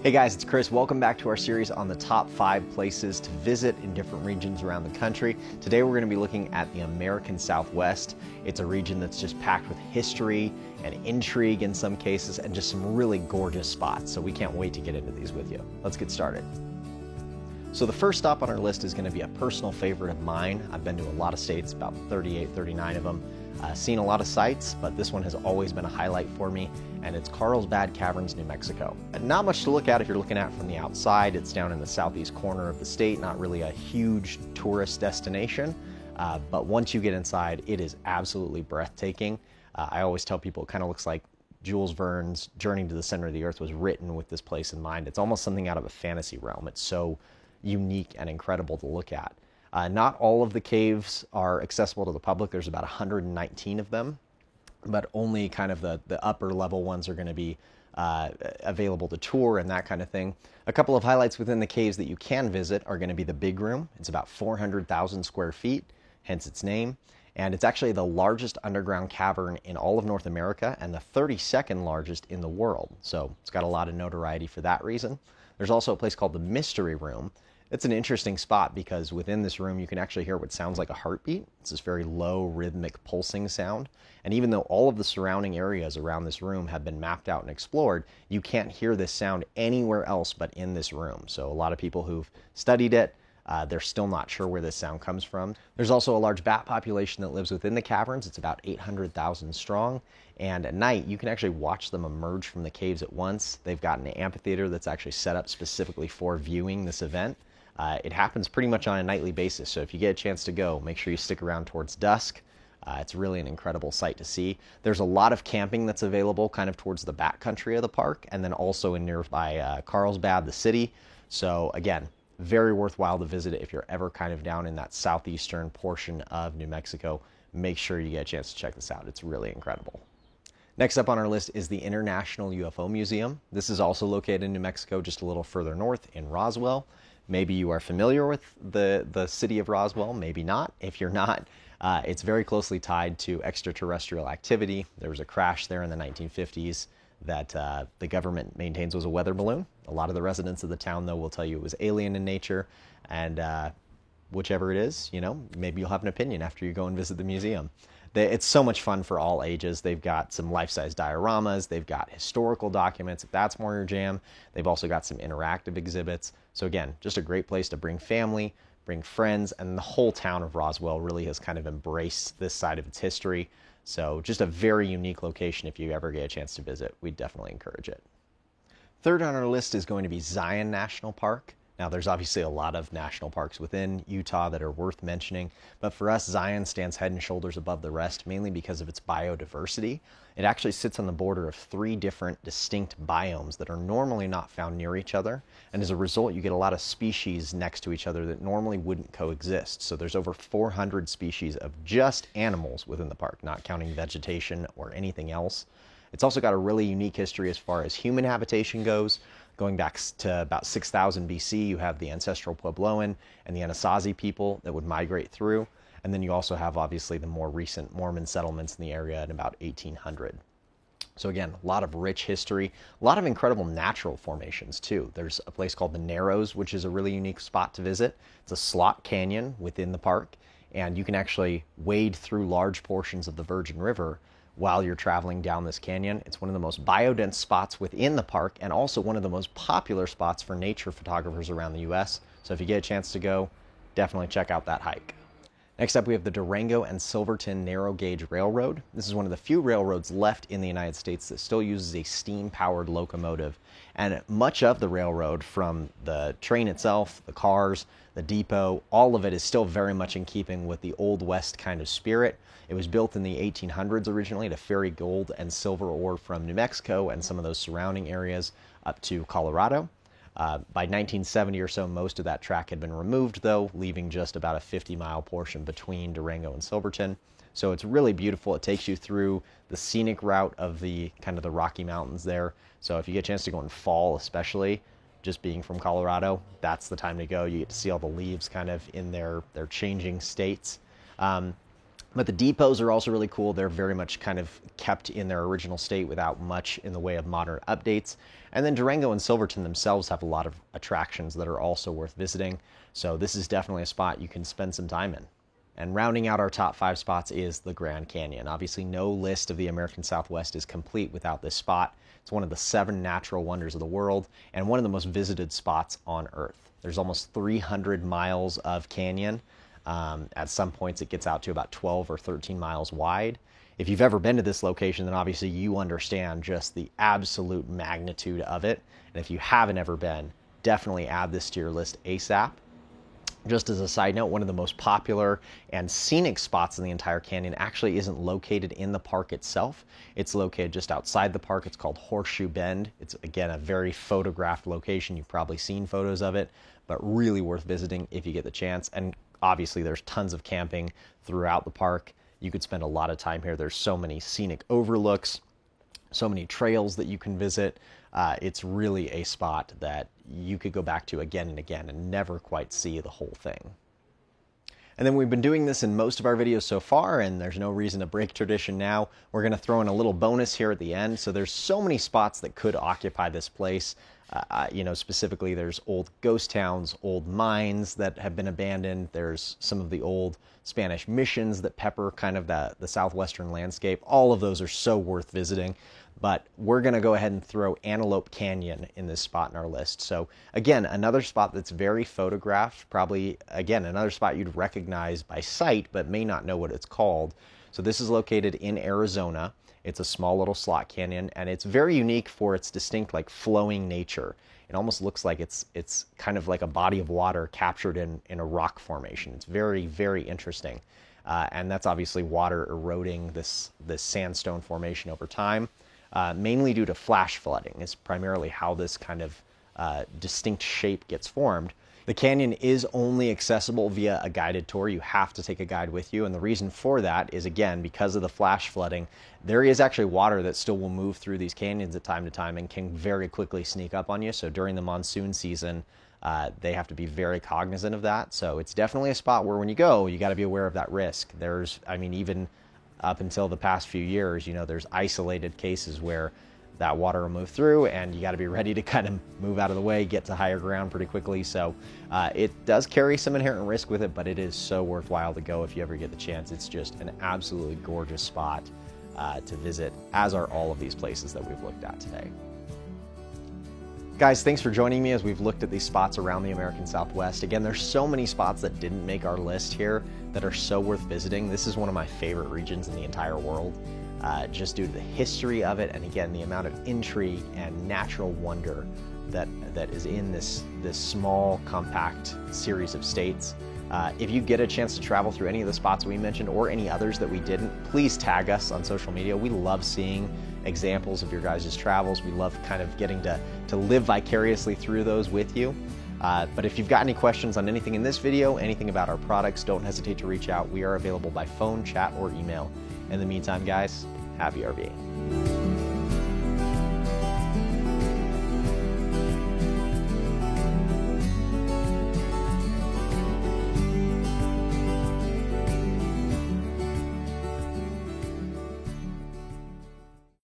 Hey guys, it's Chris. Welcome back to our series on the top 5 places to visit in different regions around the country. Today we're going to be looking at the American Southwest. It's a region that's just packed with history and intrigue in some cases and just some really gorgeous spots. So we can't wait to get into these with you. Let's get started. So the first stop on our list is going to be a personal favorite of mine. I've been to a lot of states, about 38, 39 of them. Seen a lot of sights, but this one has always been a highlight for me, and it's Carlsbad Caverns, New Mexico. Not much to look at if you're looking at from the outside. It's down in the southeast corner of the state, not really a huge tourist destination, but once you get inside, it is absolutely breathtaking. I always tell people it kind of looks like Jules Verne's Journey to the Center of the Earth was written with this place in mind. It's almost something out of a fantasy realm. It's so unique and incredible to look at. Not all of the caves are accessible to the public. There's about 119 of them, but only kind of the upper level ones are going to be available to tour and that kind of thing. A couple of highlights within the caves that you can visit are going to be the Big Room. It's about 400,000 square feet, hence its name. And it's actually the largest underground cavern in all of North America and the 32nd largest in the world. So it's got a lot of notoriety for that reason. There's also a place called the Mystery Room. It's an interesting spot because within this room you can actually hear what sounds like a heartbeat. It's this very low rhythmic pulsing sound. And even though all of the surrounding areas around this room have been mapped out and explored, you can't hear this sound anywhere else but in this room. So a lot of people who've studied it, they're still not sure where this sound comes from. There's also a large bat population that lives within the caverns. It's about 800,000 strong. And at night, you can actually watch them emerge from the caves at once. They've got an amphitheater that's actually set up specifically for viewing this event. It happens pretty much on a nightly basis, so if you get a chance to go, make sure you stick around towards dusk. It's really an incredible sight to see. There's a lot of camping that's available kind of towards the backcountry of the park, and then also in nearby Carlsbad, the city. So again, very worthwhile to visit it if you're ever kind of down in that southeastern portion of New Mexico. Make sure you get a chance to check this out. It's really incredible. Next up on our list is the International UFO Museum. This is also located in New Mexico, just a little further north in Roswell. Maybe you are familiar with the city of Roswell, maybe not. If you're not, it's very closely tied to extraterrestrial activity. There was a crash there in the 1950s that the government maintains was a weather balloon. A lot of the residents of the town, though, will tell you it was alien in nature, and whichever it is, you know, maybe you'll have an opinion after you go and visit the museum. It's so much fun for all ages. They've got some life-size dioramas. They've got historical documents, if that's more your jam. They've also got some interactive exhibits. So again, just a great place to bring family, bring friends, and the whole town of Roswell really has kind of embraced this side of its history. So just a very unique location if you ever get a chance to visit. We definitely encourage it. Third on our list is going to be Zion National Park. Now, there's obviously a lot of national parks within Utah that are worth mentioning, but for us, Zion stands head and shoulders above the rest, mainly because of its biodiversity. It actually sits on the border of 3 different distinct biomes that are normally not found near each other, and as a result, you get a lot of species next to each other that normally wouldn't coexist. So there's over 400 species of just animals within the park, not counting vegetation or anything else. It's also got a really unique history as far as human habitation goes. Going back to about 6,000 BC, you have the ancestral Puebloan and the Anasazi people that would migrate through. And then you also have, obviously, the more recent Mormon settlements in the area in about 1800. So again, a lot of rich history, a lot of incredible natural formations, too. There's a place called the Narrows, which is a really unique spot to visit. It's a slot canyon within the park, and you can actually wade through large portions of the Virgin River while you're traveling down this canyon. It's one of the most biodense spots within the park and also one of the most popular spots for nature photographers around the U.S. So if you get a chance to go, definitely check out that hike. Next up, we have the Durango and Silverton Narrow Gauge Railroad. This is one of the few railroads left in the United States that still uses a steam-powered locomotive. And much of the railroad, from the train itself, the cars, the depot, all of it is still very much in keeping with the Old West kind of spirit. It was built in the 1800s originally to ferry gold and silver ore from New Mexico and some of those surrounding areas up to Colorado. By 1970 or so, most of that track had been removed, though, leaving just about a 50-mile portion between Durango and Silverton. So it's really beautiful. It takes you through the scenic route of the kind of the Rocky Mountains there. So if you get a chance to go in fall, especially, just being from Colorado, that's the time to go. You get to see all the leaves kind of in their changing states. But the depots are also really cool. They're very much kind of kept in their original state without much in the way of modern updates. And then Durango and Silverton themselves have a lot of attractions that are also worth visiting. So this is definitely a spot you can spend some time in. And rounding out our top 5 spots is the Grand Canyon. Obviously, no list of the American Southwest is complete without this spot. It's one of the 7 natural wonders of the world and one of the most visited spots on Earth. There's almost 300 miles of canyon. At some points, it gets out to about 12 or 13 miles wide. If you've ever been to this location, then obviously you understand just the absolute magnitude of it. And if you haven't ever been, definitely add this to your list ASAP. Just as a side note, one of the most popular and scenic spots in the entire canyon actually isn't located in the park itself. It's located just outside the park. It's called Horseshoe Bend. It's, again, a very photographed location. You've probably seen photos of it, but really worth visiting if you get the chance. And obviously, there's tons of camping throughout the park. You could spend a lot of time here. There's so many scenic overlooks, so many trails that you can visit. It's really a spot that you could go back to again and again and never quite see the whole thing. And then we've been doing this in most of our videos so far, and there's no reason to break tradition now. We're going to throw in a little bonus here at the end. So there's so many spots that could occupy this place. Specifically, there's old ghost towns, old mines that have been abandoned. There's some of the old Spanish missions that pepper kind of the southwestern landscape. All of those are so worth visiting. But we're going to go ahead and throw Antelope Canyon in this spot in our list. So again, another spot that's very photographed, probably, again, another spot you'd recognize by sight, but may not know what it's called. So this is located in Arizona. It's a small little slot canyon, and it's very unique for its distinct, like, flowing nature. It almost looks like it's kind of like a body of water captured in a rock formation. It's very, very interesting. And that's obviously water eroding this sandstone formation over time. Mainly due to flash flooding is primarily how this kind of distinct shape gets formed. The canyon is only accessible via a guided tour. You have to take a guide with you, and the reason for that is, again, because of the flash flooding, there is actually water that still will move through these canyons at time to time and can very quickly sneak up on you. So during the monsoon season, they have to be very cognizant of that. So it's definitely a spot where when you go, you got to be aware of that risk. Even up until the past few years, there's isolated cases where that water will move through, and you got to be ready to kind of move out of the way, get to higher ground pretty quickly. So it does carry some inherent risk with it, but it is so worthwhile to go if you ever get the chance. It's just an absolutely gorgeous spot to visit, as are all of these places that we've looked at today. Guys, thanks for joining me as we've looked at these spots around the American Southwest. Again, there's so many spots that didn't make our list here that are so worth visiting. This is one of my favorite regions in the entire world, just due to the history of it, and again, the amount of intrigue and natural wonder that is in this small, compact series of states. If you get a chance to travel through any of the spots we mentioned or any others that we didn't, please tag us on social media. We love seeing examples of your guys' travels. We love kind of getting to live vicariously through those with you. But if you've got any questions on anything in this video, anything about our products, don't hesitate to reach out. We are available by phone, chat, or email. In the meantime, guys, happy RVing.